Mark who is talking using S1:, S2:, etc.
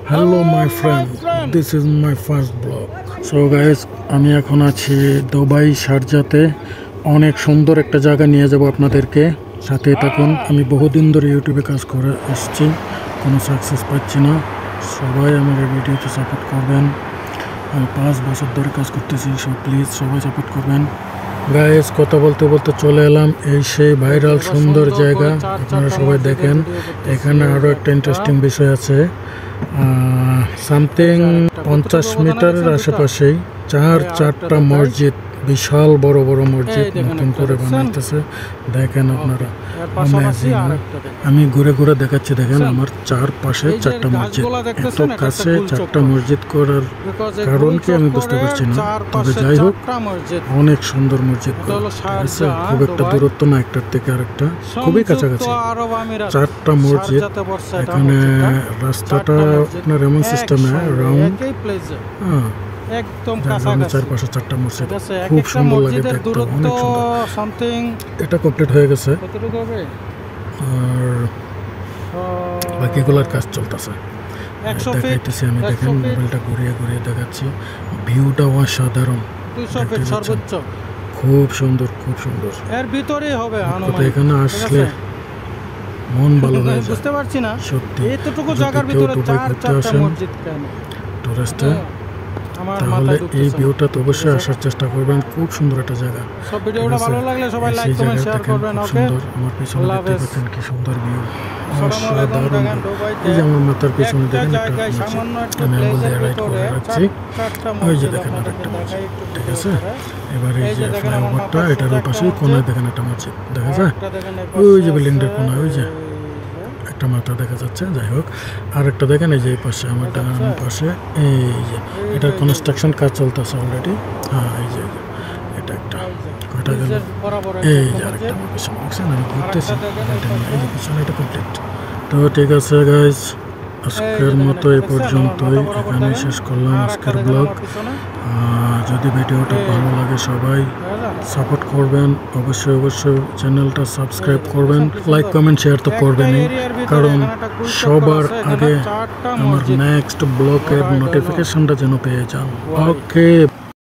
S1: Hello my friend, this is my first vlog. So guys, আমি এখন আছি Dubai শারজাতে। অনেক সুন্দর একটা জায়গা নিয়ে যাব আপনাদেরকে, সাথে থাকুন। আমি বহুদিন ধরে ইউটিউবে কাজ করে আসছি, কোনো সাকসেস পাচ্ছি না। সবাই আমার এই ভিডিওতে সাপোর্ট করবেন। আমি 5 বছর ধরে কাজ করতেছি, সব প্লিজ সবাই সাপোর্ট করবেন। গাইস, কথা বলতে বলতে চলে এলাম এই সেই ভাইরাল সুন্দর জায়গা, আপনারা সবাই দেখেন। এখানে আরও একটা ইন্টারেস্টিং বিষয় আছে। সামথিং 50 মিটারের আশেপাশেই চারটা মসজিদ, বিশাল বড় বড় মসজিদ নতুন করে বানাইতেছে। দেখেন আপনারা, আমি ঘুরে ঘুরে দেখাচ্ছি। দেখেন আমার চারপাশে 4টা মসজিদ, এত কাছে 4টা মসজিদ করার কারণ কি আমি বুঝতে পারছি না। তবে যাই হোক, অনেক সুন্দর মসজিদ, খুব একটা দূরত্ব না একটার থেকে আরেকটা, খুবই কাছাকাছি 4টা মসজিদ। এখানে রাস্তাটা আপনার এমন সিস্টেমে রাউন্ড, একদম চারপাশে 4টা মসজিদ, খুব সুন্দর লাগে দেখতে, অনেক সুন্দর। এটা কমপ্লিট হয়ে গেছে আর বাকিগুলোর কাজ চলতেছে, দেখাইতেছি আমি। দেখেন, মোবাইলটা ঘুরিয়ে ঘুরিয়ে দেখাচ্ছি। ভিউটা অসাধারণ, খুব সুন্দর, খুব সুন্দর। এর ভিতরেই হবে এখানে আসলে মন ভালো হয়ে যায়, বুঝতে পারছি না সত্যি। এতটুকু জায়গার ভিতরে 4টা মসজিদ কেন টুরিস্টে, তাহলে এই ভিউটা তো অবশ্যই আসার চেষ্টা করবেন। খুব সুন্দর একটা জায়গা। সব ভিডিওটা ভালো লাগলে সবাই লাইক কমেন্ট শেয়ার করবেন। ওকে, আমার পিছনে দেখতে পাচ্ছেন কি সুন্দর ভিউ, অসাধারণ। এই যে আমার মাথার পিছনে দেখেন একটা মসজিদ, আমি আঙুল দিয়ে রাইট করে রাখছি। ওই যে দেখেন আরেকটা মসজিদ, ঠিক আছে। এবার এই যে ফ্লাইওভারটা, এটার ওই পাশে কোনায় দেখেন একটা মসজিদ দেখা যায়। ওই যে বিল্ডিংটার কোনায় ওই যে একটা মাথা দেখা যাচ্ছে। যাই হোক, আর একটা দেখেন এই যে এই পাশে, আমার ডান পাশে, এই যে এটার কনস্ট্রাকশন কাজ চলতেছে অলরেডি। হ্যাঁ, এই যে এটা একটা কয়টা গেল, এই যে আরেকটা আমার পিছনে দেখছেন, আমি ঘুরতেছি, এই যে পিছনে এটা কমপ্লিট। তো ঠিক আছে গাইজ, আজকের মতো এই পর্যন্তই, এখানেই শেষ করলাম আজকের ব্লগ। যদি ভিডিওটা ভালো লাগে সবাই সাপোর্ট করবেন, অবশ্যই অবশ্যই চ্যানেলটা সাবস্ক্রাইব করবেন, লাইক কমেন্ট শেয়ার তো করবেনই, কারণ সবার আগে আমার নেক্সট ব্লগের নোটিফিকেশনটা যেন পেয়ে যান। ওকে।